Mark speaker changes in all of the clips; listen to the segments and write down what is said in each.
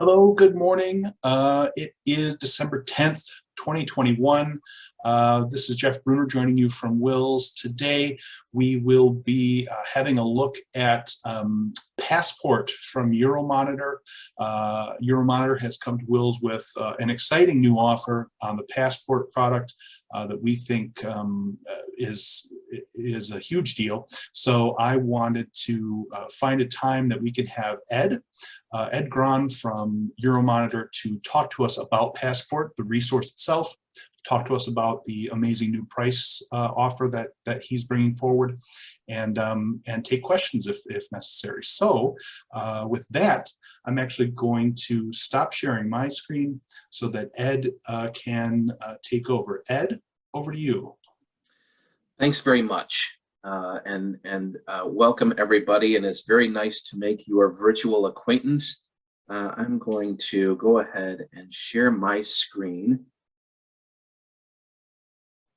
Speaker 1: Hello, good morning. It is December 10th, 2021. This is Jeff Bruner joining you from WiLS. Today, we will be having a look at Passport from Euromonitor. Euromonitor has come to WiLS with an exciting new offer on the Passport product that we think is a huge deal. So I wanted to find a time that we can have Ed Gron from Euromonitor to talk to us about Passport, the resource itself, talk to us about the amazing new price offer that he's bringing forward, and take questions if necessary. So with that, I'm actually going to stop sharing my screen so that Ed can take over. Ed, over to you.
Speaker 2: Thanks very much, and welcome everybody, and it's very nice to make your virtual acquaintance. I'm going to go ahead and share my screen.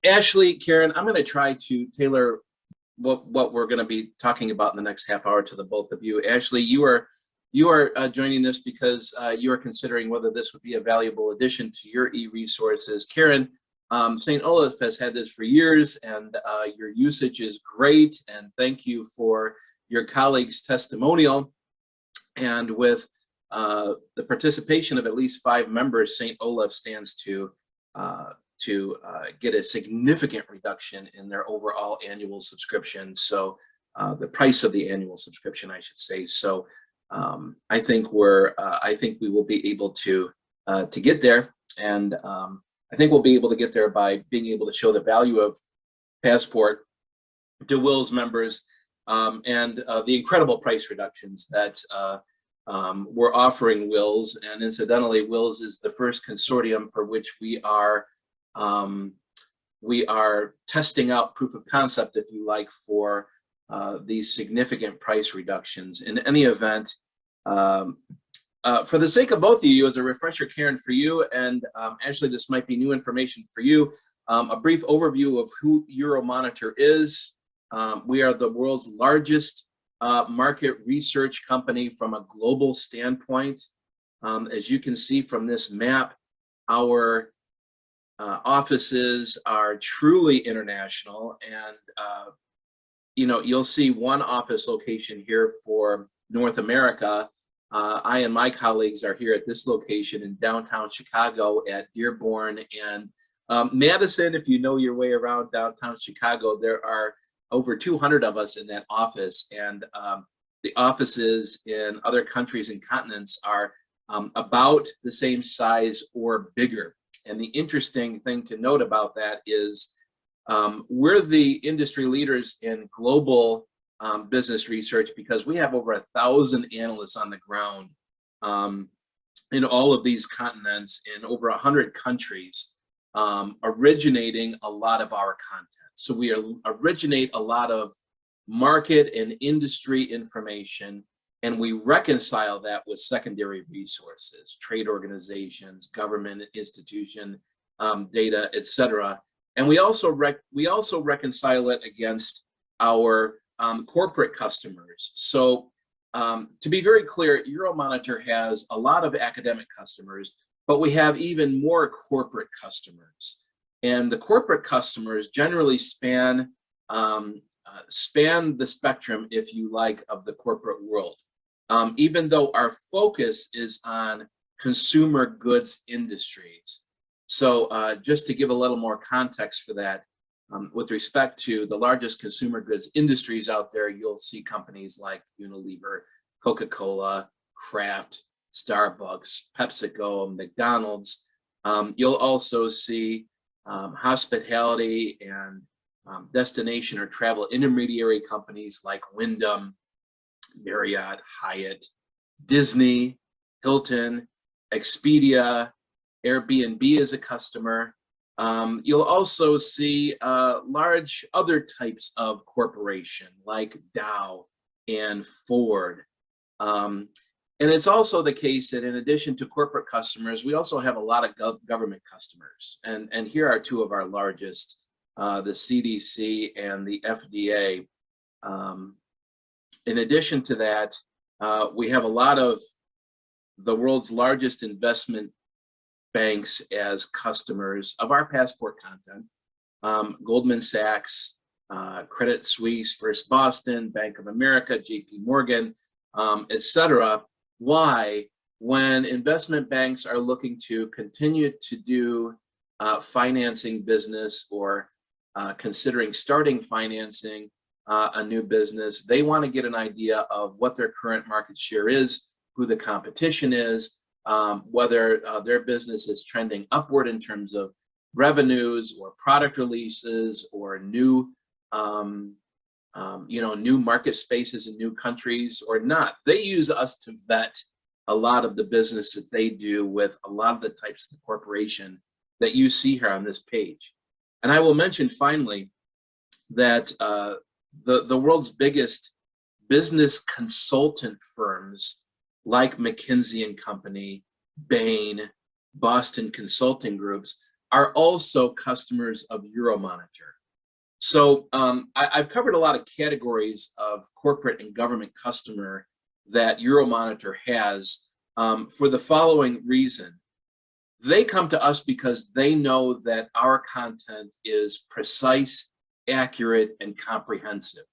Speaker 2: Ashley, Karen, I'm going to try to tailor what we're going to be talking about in the next half hour to the both of you. Ashley, you are joining this because you are considering whether this would be a valuable addition to your e-resources. Karen, St. Olaf has had this for years, and your usage is great, and thank you for your colleagues' testimonial. And with the participation of at least 5 members, St. Olaf stands to get a significant reduction in their overall annual subscription. So the price of the annual subscription, I should say. So I think we will be able to get there, and I think we'll be able to get there by being able to show the value of Passport to WiLS members, and the incredible price reductions that we're offering WiLS. And incidentally, WiLS is the first consortium for which we are testing out proof of concept, if you like, for these significant price reductions. In any event, for the sake of both of you, as a refresher, Karen, for you, and Ashley, this might be new information for you, a brief overview of who Euromonitor is. We are the world's largest market research company from a global standpoint. As you can see from this map, our offices are truly international, and you'll see one office location here for North America. I and my colleagues are here at this location in downtown Chicago at Dearborn and Madison. If you know your way around downtown Chicago, there are over 200 of us in that office, and the offices in other countries and continents are about the same size or bigger. And the interesting thing to note about that is we're the industry leaders in global business research because we have over 1,000 analysts on the ground in all of these continents in over 100 countries, originating a lot of our content. So we originate a lot of market and industry information, and we reconcile that with secondary resources, trade organizations, government institution data, etc. And we also reconcile it against our corporate customers. So to be very clear, Euromonitor has a lot of academic customers, but we have even more corporate customers. And the corporate customers generally span the spectrum, if you like, of the corporate world. Even though our focus is on consumer goods industries. So just to give a little more context for that, with respect to the largest consumer goods industries out there, you'll see companies like Unilever, Coca-Cola, Kraft, Starbucks, PepsiCo, McDonald's. You'll also see hospitality and destination or travel intermediary companies like Wyndham, Marriott, Hyatt, Disney, Hilton, Expedia, Airbnb as a customer. You'll also see large other types of corporation like Dow and Ford. And it's also the case that in addition to corporate customers, we also have a lot of government customers. And here are 2 of our largest, the CDC and the FDA. In addition to that, we have a lot of the world's largest investment banks as customers of our passport content. Goldman Sachs, Credit Suisse, First Boston, Bank of America, JP Morgan, etc. Why? When investment banks are looking to continue to do financing business or considering starting financing a new business, they want to get an idea of what their current market share is, who the competition is, whether their business is trending upward in terms of revenues or product releases or new, new market spaces in new countries or not. They use us to vet a lot of the business that they do with a lot of the types of corporation that you see here on this page. And I will mention finally that the world's biggest business consultant firms like McKinsey and Company, Bain, Boston Consulting Groups are also customers of Euromonitor. So I've covered a lot of categories of corporate and government customer that Euromonitor has for the following reason. They come to us because they know that our content is precise, accurate, and comprehensive.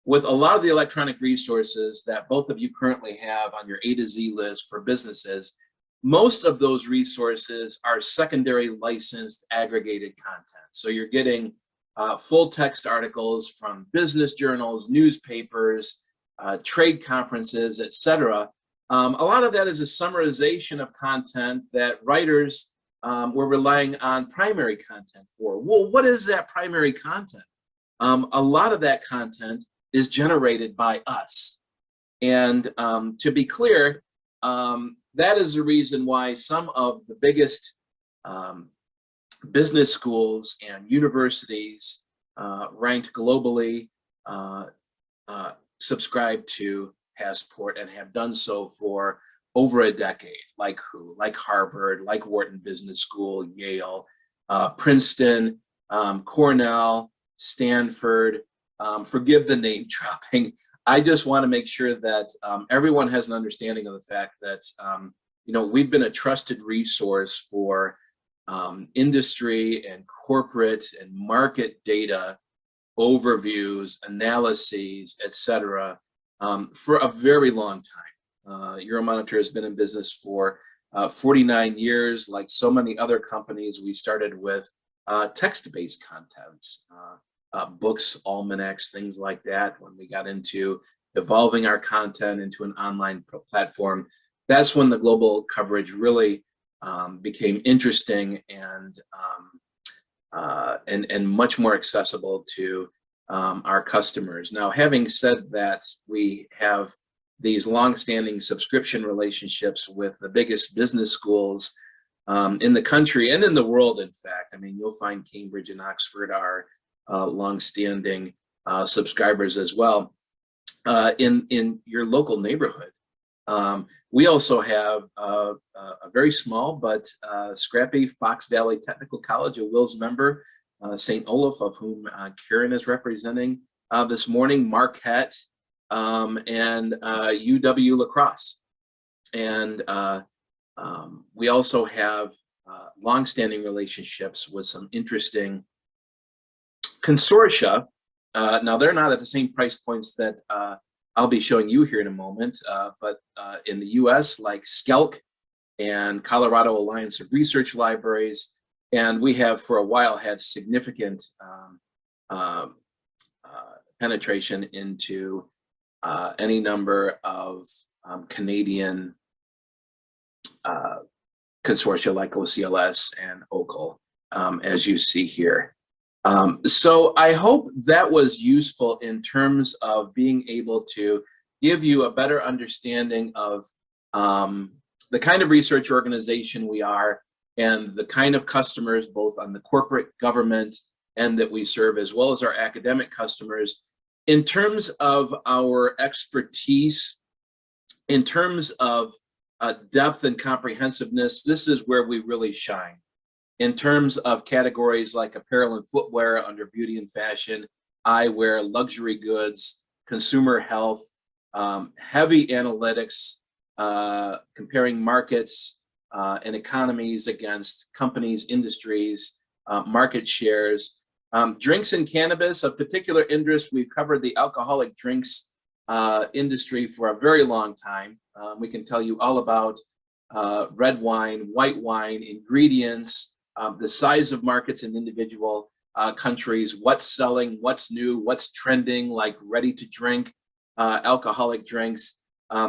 Speaker 2: With a lot of the electronic resources that both of you currently have on your A to Z list for businesses, most of those resources are secondary licensed aggregated content. So you're getting full text articles from business journals, newspapers, trade conferences, etc. A lot of that is a summarization of content that writers were relying on primary content for. Well, what is that primary content? A lot of that content is generated by us. And to be clear, that is the reason why some of the biggest business schools and universities ranked globally subscribe to Passport and have done so for over a decade, like who? Like Harvard, like Wharton Business School, Yale, Princeton, Cornell, Stanford. Forgive the name dropping. I just want to make sure that everyone has an understanding of the fact that we've been a trusted resource for industry and corporate and market data overviews, analyses, etc. For a very long time. Euromonitor has been in business for 49 years. Like so many other companies, we started with text-based contents, books, almanacs, things like that. When we got into evolving our content into an online platform, that's when the global coverage really became interesting and much more accessible to our customers. Now, having said that, we have these long-standing subscription relationships with the biggest business schools in the country and in the world, in fact. I mean, you'll find Cambridge and Oxford are long-standing subscribers as well in your local neighborhood. We also have a very small but scrappy Fox Valley Technical College, a WiLS member, St. Olaf, of whom Karen is representing this morning, Marquette, and UW La Crosse. And we also have long-standing relationships with some interesting consortia. Now, they're not at the same price points that I'll be showing you here in a moment, but in the US, like SCELC and Colorado Alliance of Research Libraries, and we have for a while had significant penetration into any number of Canadian consortia like OCLS and OCL, as you see here. So I hope that was useful in terms of being able to give you a better understanding of the kind of research organization we are and the kind of customers, both on the corporate, government, and that we serve, as well as our academic customers. In terms of our expertise, in terms of depth and comprehensiveness, this is where we really shine. In terms of categories like apparel and footwear under beauty and fashion, eyewear, luxury goods, consumer health, heavy analytics, comparing markets and economies against companies, industries, market shares. Drinks and cannabis, of particular interest. We've covered the alcoholic drinks industry for a very long time. We can tell you all about red wine, white wine, ingredients, the size of markets in individual countries, what's selling, what's new, what's trending, like ready to drink alcoholic drinks.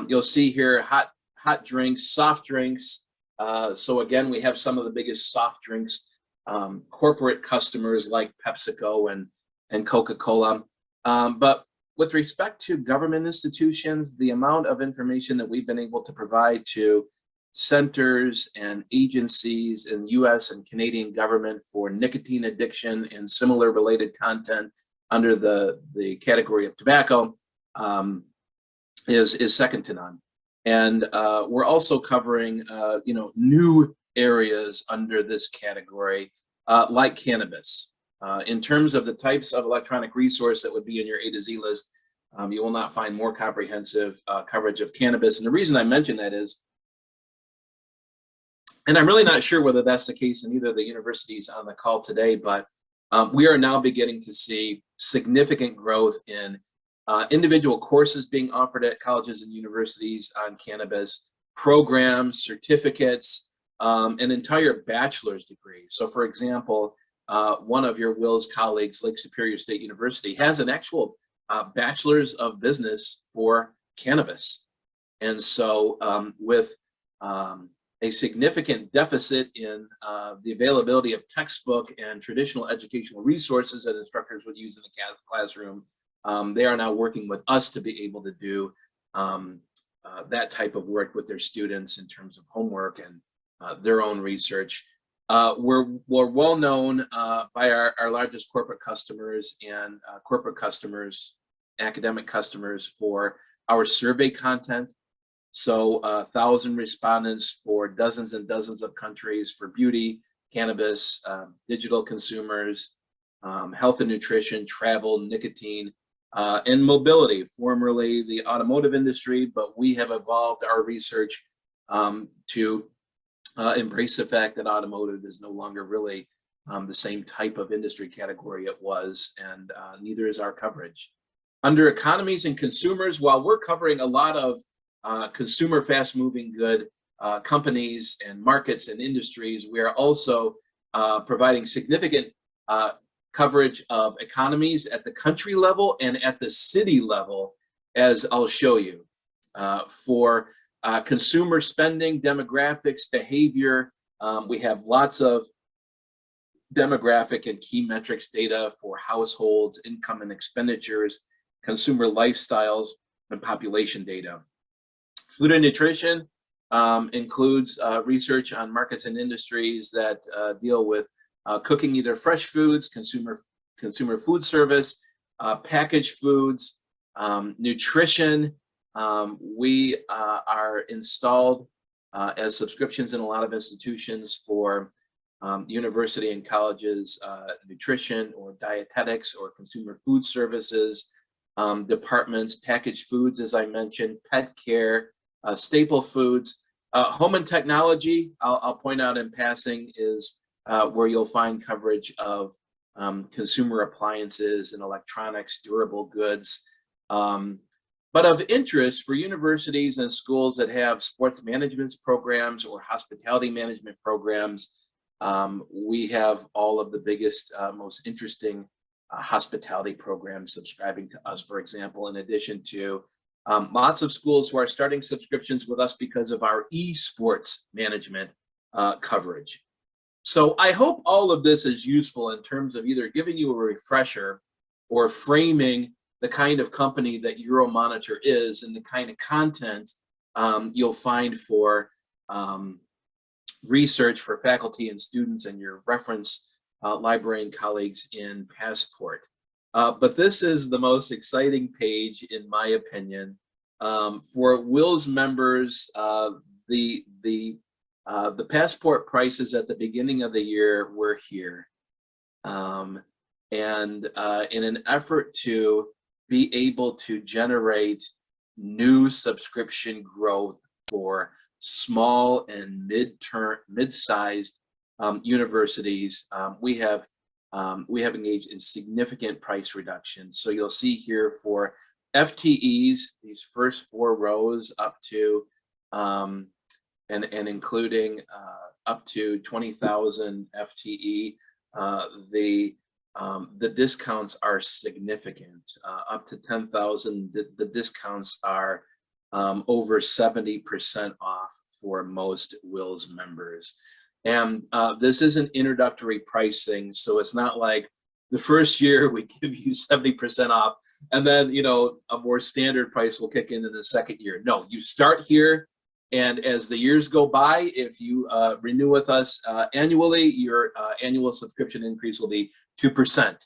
Speaker 2: You'll see here hot drinks, soft drinks. So again, we have some of the biggest soft drinks corporate customers like PepsiCo and Coca-Cola. But with respect to government institutions, the amount of information that we've been able to provide to centers and agencies in US and Canadian government for nicotine addiction and similar related content under the category of tobacco is second to none. And we're also covering new areas under this category, like cannabis. In terms of the types of electronic resource that would be in your A to Z list, you will not find more comprehensive coverage of cannabis. And the reason I mention that is, and I'm really not sure whether that's the case in either of the universities on the call today, but we are now beginning to see significant growth in individual courses being offered at colleges and universities on cannabis, programs, certificates, an entire bachelor's degree. So for example, one of your WiLS colleagues, Lake Superior State University, has an actual bachelor's of business for cannabis. And so with a significant deficit in the availability of textbook and traditional educational resources that instructors would use in the classroom, they are now working with us to be able to do that type of work with their students in terms of homework and their own research. We're well known by our largest corporate customers and academic customers for our survey content. So 1,000 respondents for dozens and dozens of countries for beauty, cannabis, digital consumers, health and nutrition, travel, nicotine, and mobility, formerly the automotive industry, but we have evolved our research to embrace the fact that automotive is no longer really the same type of industry category it was, and neither is our coverage. Under economies and consumers, while we're covering a lot of consumer fast-moving good companies and markets and industries, we are also providing significant coverage of economies at the country level and at the city level, as I'll show you. For consumer spending, demographics, behavior, we have lots of demographic and key metrics data for households, income and expenditures, consumer lifestyles, and population data. Food and nutrition includes research on markets and industries that deal with cooking either fresh foods, consumer food service, packaged foods, nutrition. We are installed as subscriptions in a lot of institutions for university and colleges, nutrition or dietetics or consumer food services, departments, packaged foods, as I mentioned, pet care, staple foods. Home and technology, I'll point out in passing, is where you'll find coverage of consumer appliances and electronics, durable goods. But of interest for universities and schools that have sports management programs or hospitality management programs, we have all of the biggest, most interesting hospitality programs subscribing to us, for example, in addition to lots of schools who are starting subscriptions with us because of our esports management coverage. So I hope all of this is useful in terms of either giving you a refresher or framing the kind of company that Euromonitor is and the kind of content you'll find for research for faculty and students and your reference librarian colleagues in Passport. But this is the most exciting page, in my opinion. For WiLS members, the Passport prices at the beginning of the year were here. And in an effort to be able to generate new subscription growth small and mid-sized universities, we have engaged in significant price reductions. So you'll see here for FTEs, these first 4 rows up to and including up to 20,000 FTE, the discounts are significant. Up to 10,000, the discounts are over 70% off for most WiLS members. And this is an introductory pricing, so it's not like the first year we give you 70% off, and then, you know, a more standard price will kick in the second year. No, you start here, and as the years go by, if you renew with us annually, your annual subscription increase will be 2%.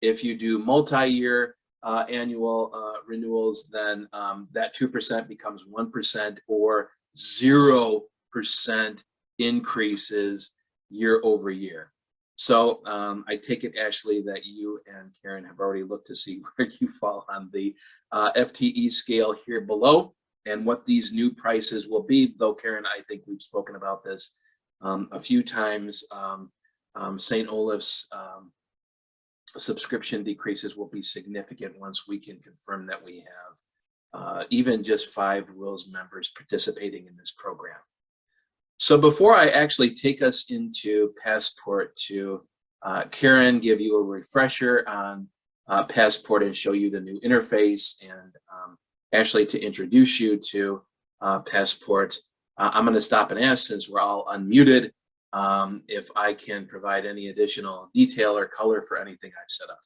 Speaker 2: If you do multi-year annual renewals, then that 2% becomes 1% or 0% increases year over year. So I take it, Ashley, that you and Karen have already looked to see where you fall on the FTE scale here below and what these new prices will be. Though, Karen, I think we've spoken about this a few times. St. Olaf's subscription decreases will be significant once we can confirm that we have even just 5 WiLS members participating in this program. So before I actually take us into Passport to Karen, give you a refresher on Passport and show you the new interface, and Ashley to introduce you to Passport, I'm going to stop and ask, since we're all unmuted, if I can provide any additional detail or color for anything I've set up.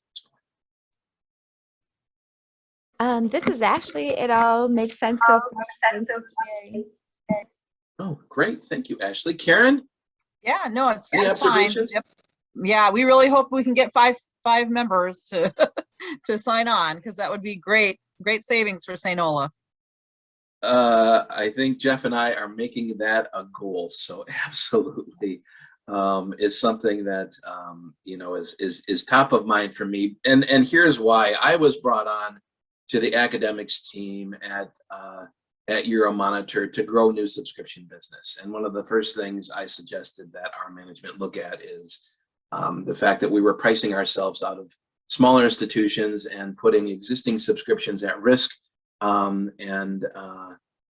Speaker 3: This is Ashley. It all makes sense so far.
Speaker 2: Oh, great. Thank you, Ashley. Karen?
Speaker 4: Yeah, no, it's fine.
Speaker 2: Observations?
Speaker 4: Yep. Yeah, we really hope we can get five members to to sign on, because that would be great savings for St. Olaf.
Speaker 2: I think Jeff and I are making that a goal. So absolutely, it's something that you know, is top of mind for me. And here's why. I was brought on to the academics team at Euromonitor to grow new subscription business. And one of the first things I suggested that our management look at is the fact that we were pricing ourselves out of smaller institutions and putting existing subscriptions at risk.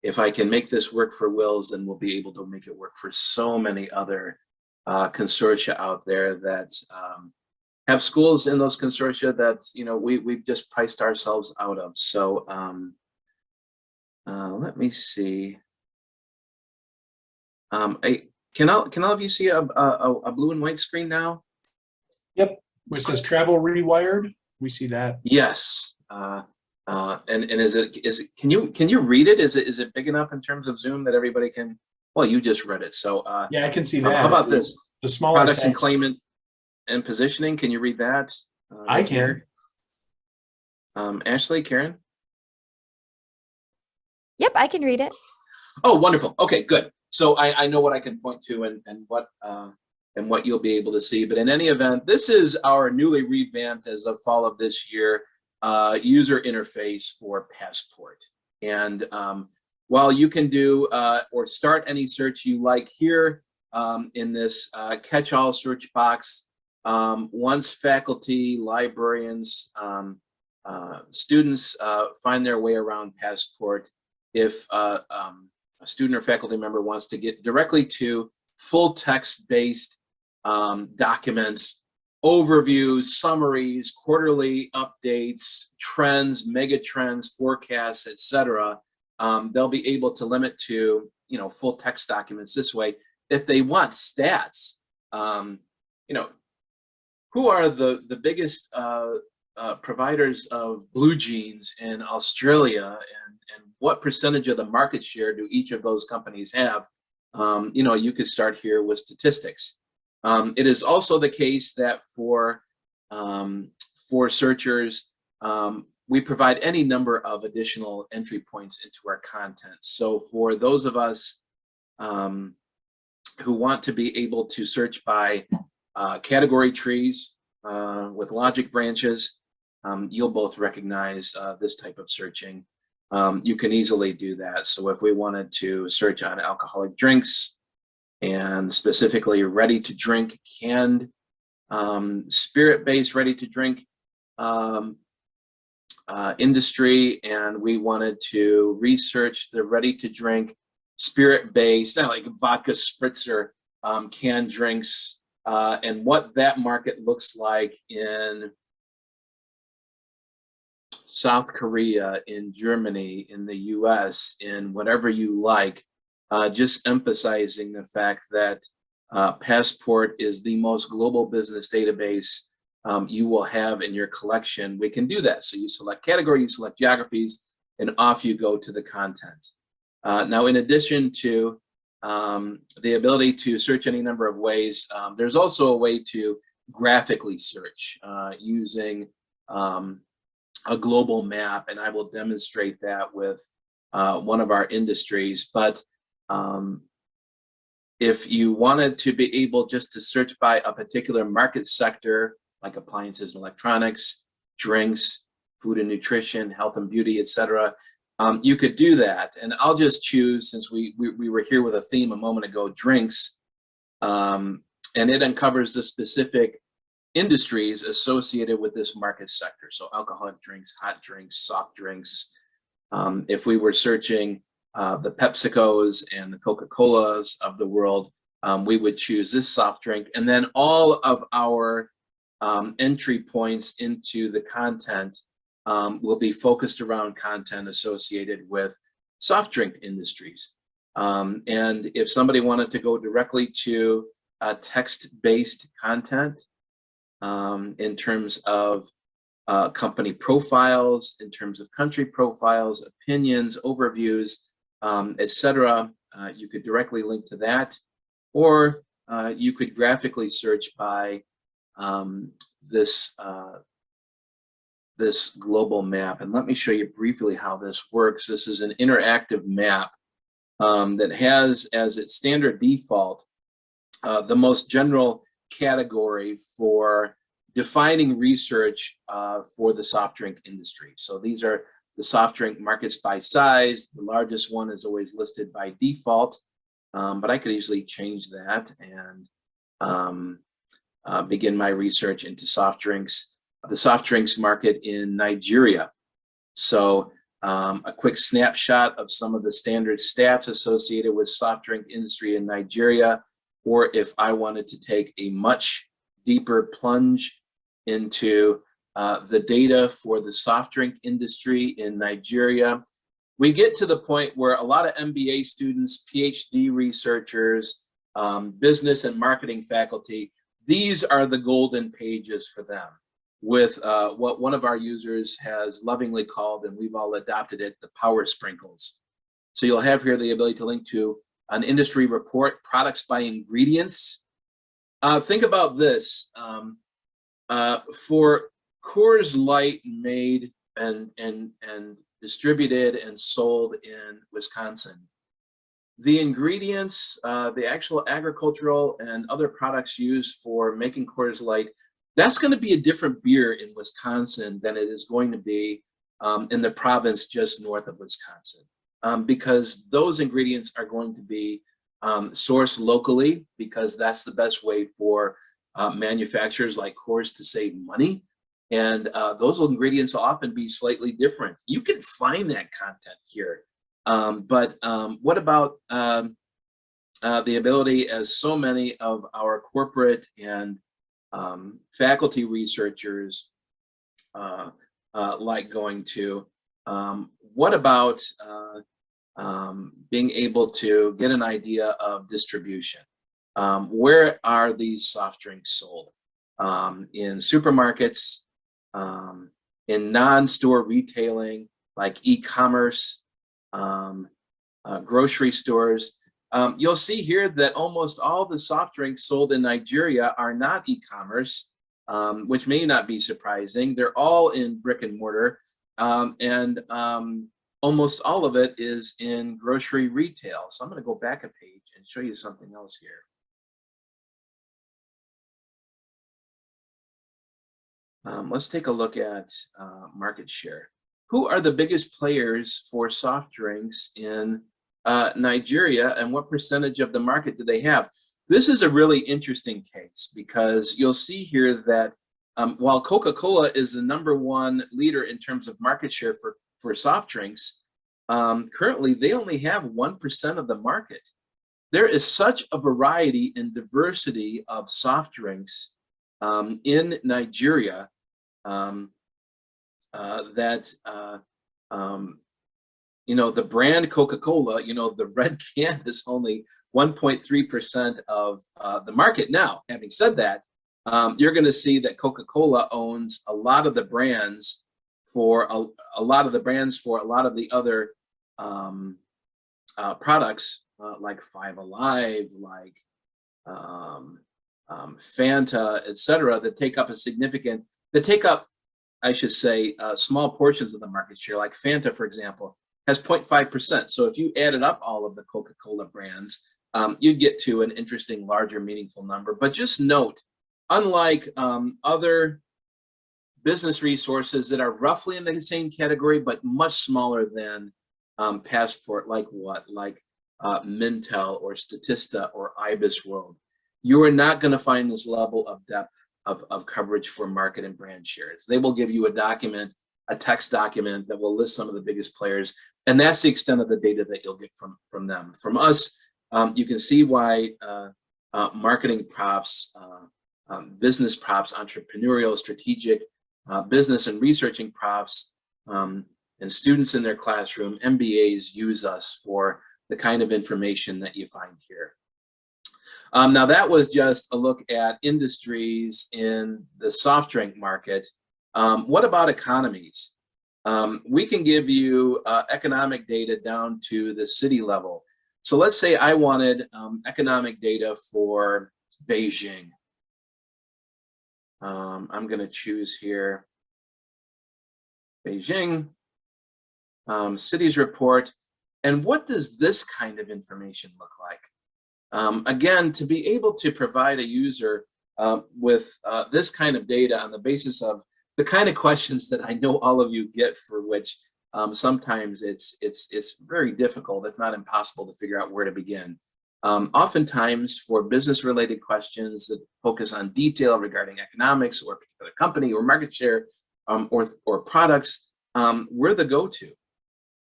Speaker 2: If I can make this work for WiLS, then we'll be able to make it work for so many other consortia out there that have schools in those consortia that, you know, we've just priced ourselves out of. So let me see. Can all of you see a blue and white screen now?
Speaker 1: Yep, which says Travel Rewired. We see that.
Speaker 2: Yes. And is it can you read it? Is it big enough in terms of Zoom that everybody can? Well, you just read it, so
Speaker 1: yeah, I can see that.
Speaker 2: How about this?
Speaker 1: The smaller
Speaker 2: Products and
Speaker 1: text.
Speaker 2: claimant and positioning. Can you read that?
Speaker 1: I can.
Speaker 2: Ashley, Karen.
Speaker 3: Yep, I can read it.
Speaker 2: Oh, wonderful. Okay, good. So I know what I can point to and what you'll be able to see. But in any event, this is our newly revamped, as of fall of this year, user interface for Passport. And while you can do or start any search you like here in this catch-all search box, once faculty, librarians, students find their way around Passport, if a student or faculty member wants to get directly to full text-based documents, overviews, summaries, quarterly updates, trends, mega trends, forecasts, etc., they'll be able to limit to, you know, full text documents this way. If they want stats, you know, who are the biggest providers of blue jeans in Australia, and what percentage of the market share do each of those companies have? You know, you could start here with statistics. It is also the case that for searchers, we provide any number of additional entry points into our content. So for those of us who want to be able to search by category trees with logic branches, you'll both recognize this type of searching. you can easily do that. So if we wanted to search on alcoholic drinks and specifically ready to drink, canned, spirit-based ready to drink industry, and we wanted to research the ready to drink spirit-based, like vodka spritzer, canned drinks, and what that market looks like in South Korea, in Germany, in the US, in whatever you like, just emphasizing the fact that Passport is the most global business database you will have in your collection. We can do that. So you select category, you select geographies, and off you go to the content. Now, in addition to the ability to search any number of ways, there's also a way to graphically search using a global map, and I will demonstrate that with one of our industries. But if you wanted to be able just to search by a particular market sector, like appliances and electronics, drinks, food and nutrition, health and beauty, etc., you could do that. And I'll just choose, since we were here with a theme a moment ago, drinks, and it uncovers the specific industries associated with this market sector. So alcoholic drinks, hot drinks, soft drinks. If we were searching the PepsiCos and the Coca-Colas of the world, we would choose this soft drink. And then all of our entry points into the content will be focused around content associated with soft drink industries. And if somebody wanted to go directly to text-based content, in terms of company profiles, in terms of country profiles, opinions, overviews, etc., you could directly link to that, or you could graphically search by this global map. And let me show you briefly how this works. This is an interactive map that has as its standard default the most general category for defining research for the soft drink industry. So these are the soft drink markets by size. The largest one is always listed by default, but I could easily change that and begin my research into soft drinks, the soft drinks market in Nigeria. So a quick snapshot of some of the standard stats associated with soft drink industry in Nigeria, or if I wanted to take a much deeper plunge into the data for the soft drink industry in Nigeria, we get to the point where a lot of MBA students, PhD researchers, business and marketing faculty, these are the golden pages for them, with what one of our users has lovingly called, and we've all adopted it, the power sprinkles. So you'll have here the ability to link to an industry report, products by ingredients. Think about this. For Coors Light made and distributed and sold in Wisconsin, the ingredients, the actual agricultural and other products used for making Coors Light, that's going to be a different beer in Wisconsin than it is going to be in the province just north of Wisconsin. Because those ingredients are going to be sourced locally, because that's the best way for manufacturers like Coors to save money. And those ingredients will often be slightly different. You can find that content here. But what about the ability, as so many of our corporate and faculty researchers like going to, what about being able to get an idea of distribution? Where are these soft drinks sold? In supermarkets, in non-store retailing like e-commerce, grocery stores. You'll see here that almost all the soft drinks sold in Nigeria are not e-commerce, which may not be surprising. They're all in brick and mortar, and almost all of it is in grocery retail. So I'm going to go back a page and show you something else here. Let's take a look at market share. who are the biggest players for soft drinks in Nigeria, and what percentage of the market do they have? This is a really interesting case because you'll see here that while Coca-Cola is the #1 leader in terms of market share for soft drinks, currently they only have 1% of the market. There is such a variety and diversity of soft drinks in Nigeria that the brand Coca-Cola, the red can is only 1.3% of the market. Now, having said that, you're going to see that Coca-Cola owns a lot of the brands for a lot of the other products like Five Alive, like Fanta, etc., that take up I should say, small portions of the market share. Like Fanta, for example, has 0.5%. So if you added up all of the Coca-Cola brands, you'd get to an interesting, larger, meaningful number. But just note, unlike other business resources that are roughly in the same category, but much smaller than Passport, like Mintel or Statista or IBIS World, you are not going to find this level of depth of coverage for market and brand shares. They will give you a text document that will list some of the biggest players, and that's the extent of the data that you'll get from them. From us, you can see why marketing props, business props, entrepreneurial, strategic, business and researching props, and students in their classroom, MBAs, use us for the kind of information that you find here. Now that was just a look at industries in the soft drink market. What about economies? We can give you economic data down to the city level. So let's say I wanted economic data for Beijing. I'm going to choose here Beijing, cities report. And what does this kind of information look like? Again, to be able to provide a user with this kind of data on the basis of the kind of questions that I know all of you get, for which sometimes it's very difficult, if not impossible, to figure out where to begin. Oftentimes for business-related questions that focus on detail regarding economics or a particular company or market share or products, we're the go-to.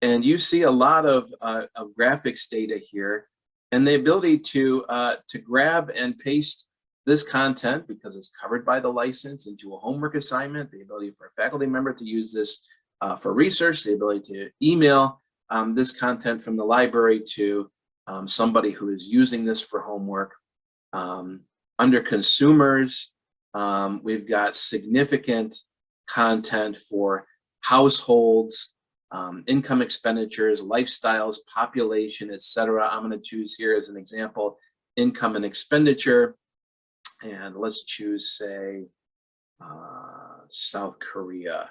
Speaker 2: And you see a lot of graphics data here, and the ability to grab and paste this content, because it's covered by the license, into a homework assignment, the ability for a faculty member to use this for research, the ability to email this content from the library to somebody who is using this for homework. Under consumers, we've got significant content for households, income expenditures, lifestyles, population, etc. I'm going to choose here as an example, income and expenditure. And let's choose, say, South Korea.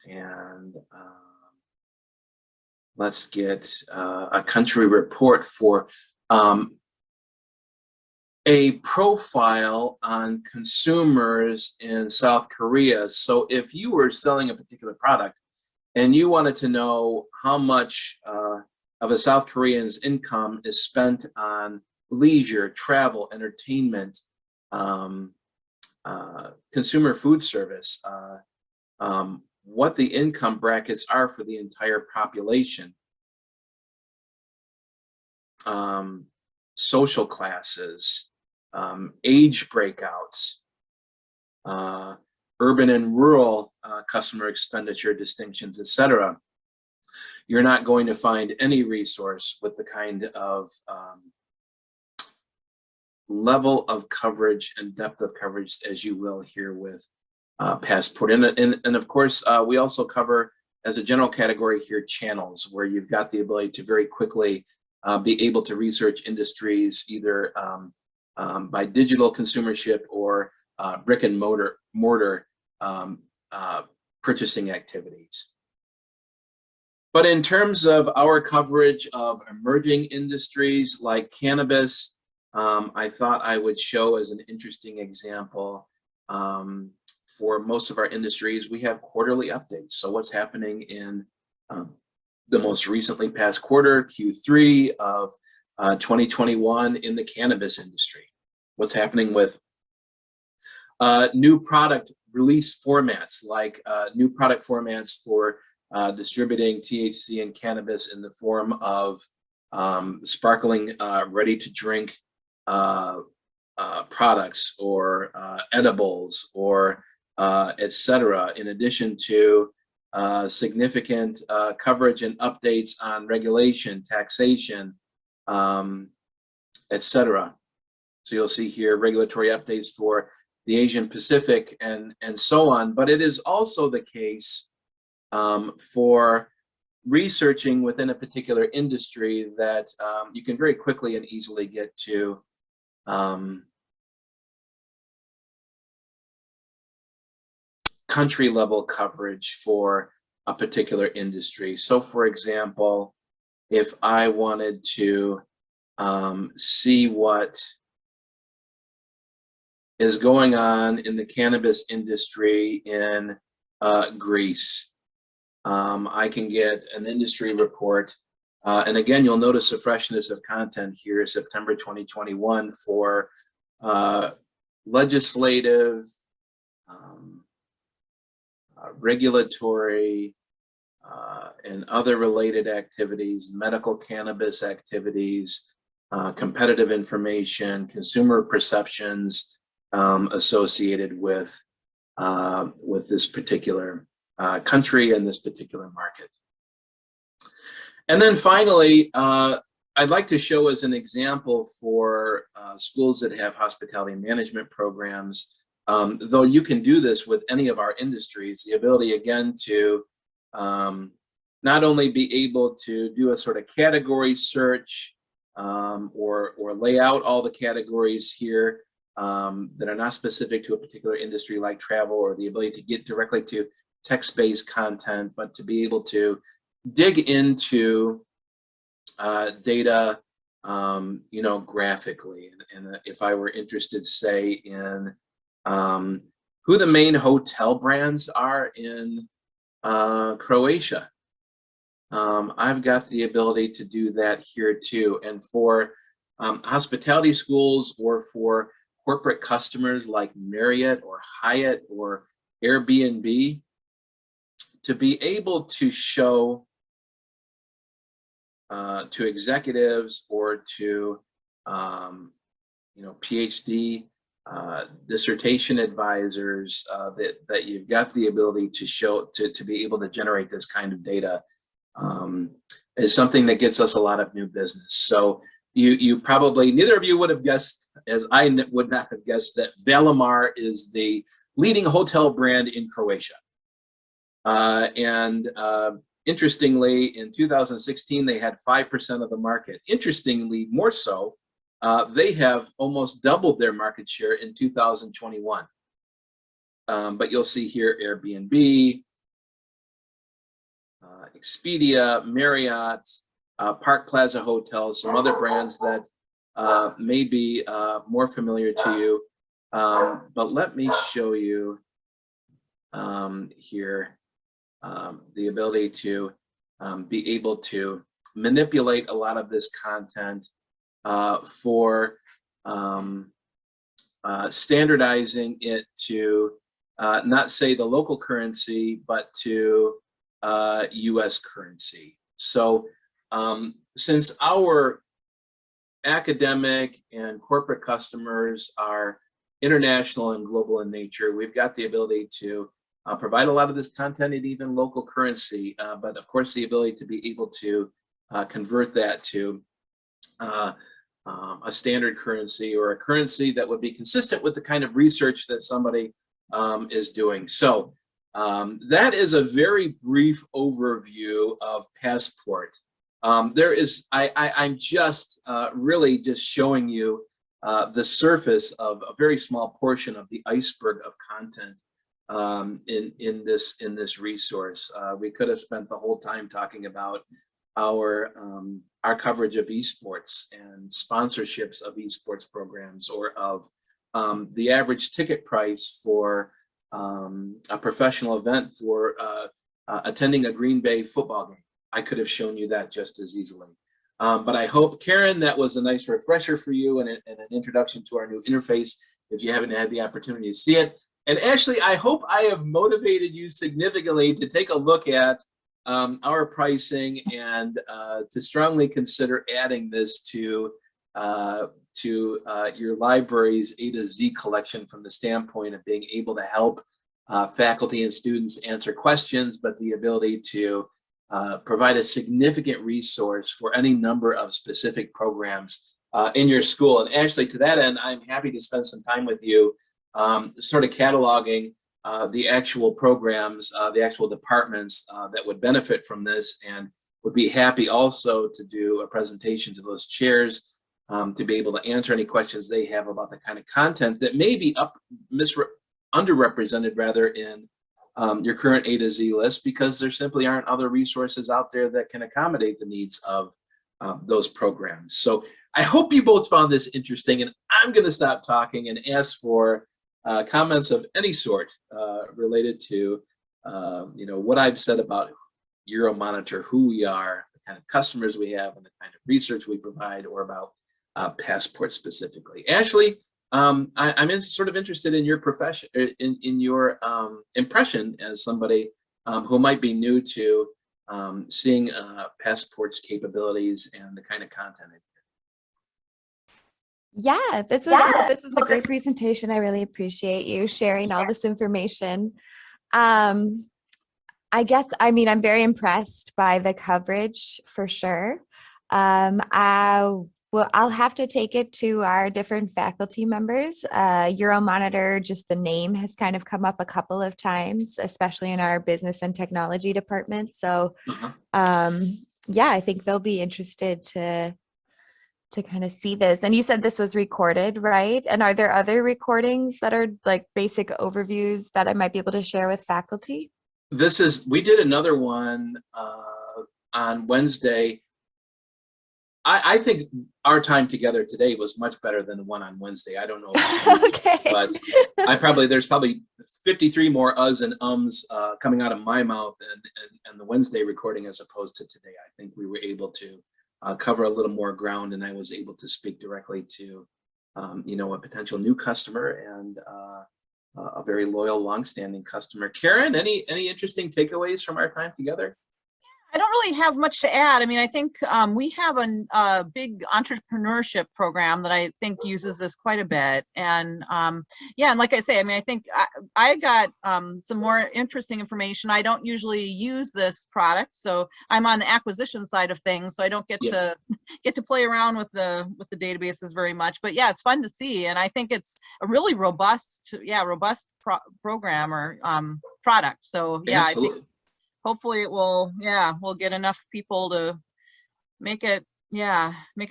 Speaker 2: And let's get a country report for a profile on consumers in South Korea. So if you were selling a particular product and you wanted to know how much of a South Korean's income is spent on leisure, travel, entertainment, consumer food service, what the income brackets are for the entire population, social classes, age breakouts, urban and rural customer expenditure distinctions, etc. You're not going to find any resource with the kind of level of coverage and depth of coverage as you will here with Passport. And of course, we also cover, as a general category here, channels, where you've got the ability to very quickly be able to research industries either by digital consumership or brick and mortar purchasing activities. But in terms of our coverage of emerging industries like cannabis, I thought I would show as an interesting example for most of our industries, we have quarterly updates. So what's happening in the most recently past quarter, Q3 of 2021 in the cannabis industry? What's happening with new product release formats, like new product formats for distributing THC and cannabis in the form of sparkling, ready-to-drink products or edibles or etc. In addition to significant coverage and updates on regulation, taxation, etc. So you'll see here regulatory updates for the Asian Pacific and so on. But it is also the case for researching within a particular industry that you can very quickly and easily get to country level coverage for a particular industry. So for example, if I wanted to see what is going on in the cannabis industry in Greece, I can get an industry report. And again, you'll notice the freshness of content here, September 2021, for legislative, regulatory, and other related activities, medical cannabis activities, competitive information, consumer perceptions associated with this particular country and this particular market. And then finally, I'd like to show as an example for schools that have hospitality management programs, though you can do this with any of our industries, the ability again to not only be able to do a sort of category search or lay out all the categories here that are not specific to a particular industry like travel, or the ability to get directly to text-based content, but to be able to dig into data, you know, graphically. And if I were interested, say, in who the main hotel brands are in Croatia, I've got the ability to do that here too. And for hospitality schools or for corporate customers like Marriott or Hyatt or Airbnb, to be able to show to executives or to you know, PhD dissertation advisors that you've got the ability to show to be able to generate this kind of data is something that gets us a lot of new business. So you probably, neither of you would have guessed, as I would not have guessed, that Valimar is the leading hotel brand in Croatia. Interestingly, in 2016, they had 5% of the market. Interestingly, more so, they have almost doubled their market share in 2021. But you'll see here Airbnb, Expedia, Marriott, Park Plaza Hotels, some other brands that may be more familiar to you. But let me show you here the ability to be able to manipulate a lot of this content for standardizing it to not say the local currency, but to US currency. So since our academic and corporate customers are international and global in nature, we've got the ability to provide a lot of this content in even local currency, but of course the ability to be able to convert that to a standard currency or a currency that would be consistent with the kind of research that somebody is doing. So that is a very brief overview of Passport. There is, I'm just really just showing you the surface of a very small portion of the iceberg of content in this resource. We could have spent the whole time talking about our coverage of esports and sponsorships of esports programs, or of the average ticket price for a professional event for attending a Green Bay football game. I could have shown you that just as easily. But I hope, Karen, that was a nice refresher for you and an introduction to our new interface if you haven't had the opportunity to see it. And Ashley, I hope I have motivated you significantly to take a look at our pricing and to strongly consider adding this to your library's A to Z collection from the standpoint of being able to help faculty and students answer questions, but the ability to provide a significant resource for any number of specific programs in your school. And Ashley, to that end, I'm happy to spend some time with you sort of cataloging the actual programs, the actual departments that would benefit from this, and would be happy also to do a presentation to those chairs to be able to answer any questions they have about the kind of content that may be underrepresented rather in your current A to Z list, because there simply aren't other resources out there that can accommodate the needs of those programs. So I hope you both found this interesting, and I'm going to stop talking and ask for comments of any sort related to what I've said about Euromonitor, who we are, the kind of customers we have, and the kind of research we provide, or about Passport specifically. Ashley, I'm sort of interested in your profession, in your impression as somebody who might be new to seeing Passport's capabilities and the kind of content it.
Speaker 3: Yeah, this was a great presentation. I really appreciate you sharing all this information. I guess, I mean, I'm very impressed by the coverage for sure. I'll have to take it to our different faculty members. Euromonitor, just the name has kind of come up a couple of times, especially in our business and technology department. So yeah, I think they'll be interested to kind of see this. And you said this was recorded, right? And are there other recordings that are like basic overviews that I might be able to share with faculty?
Speaker 2: We did another one on Wednesday. I think our time together today was much better than the one on Wednesday. I don't know,
Speaker 3: Okay.
Speaker 2: but there's probably 53 more uhs and ums coming out of my mouth and the Wednesday recording as opposed to today. I think we were able to cover a little more ground, and I was able to speak directly to a potential new customer and a very loyal, longstanding customer. Karen, any interesting takeaways from our time together?
Speaker 4: I don't really have much to add. I mean, I think we have a big entrepreneurship program that I think uses this quite a bit. And yeah, and like I say, I mean, I think I got some more interesting information. I don't usually use this product, so I'm on the acquisition side of things, so I don't get to play around with the databases very much. But yeah, it's fun to see, and I think it's a really robust program or product. So yeah,
Speaker 2: Absolutely.
Speaker 4: I think hopefully we'll get enough people to make it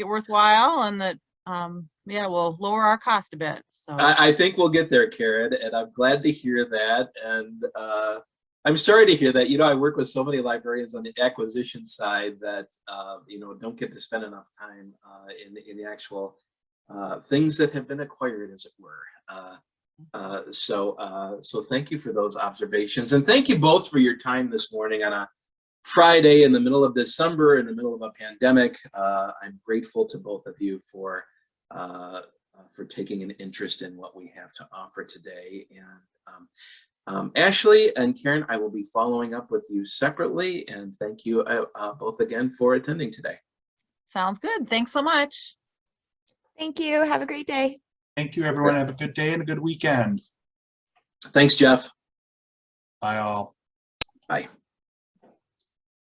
Speaker 4: worthwhile, and that we'll lower our cost a bit. So
Speaker 2: I think we'll get there, Karen, and I'm glad to hear that. And I'm sorry to hear that. I work with so many librarians on the acquisition side that don't get to spend enough time in the actual things that have been acquired, as it were. So thank you for those observations, and thank you both for your time this morning on a Friday in the middle of December, in the middle of a pandemic. I'm grateful to both of you for taking an interest in what we have to offer today. And Ashley and Karen, I will be following up with you separately, and thank you both again for attending today.
Speaker 4: sounds good. Thanks so much.
Speaker 3: Thank you. Have a great day.
Speaker 1: Thank you, everyone. Have a good day and a good weekend.
Speaker 2: Thanks, Jeff.
Speaker 1: Bye all.
Speaker 2: Bye.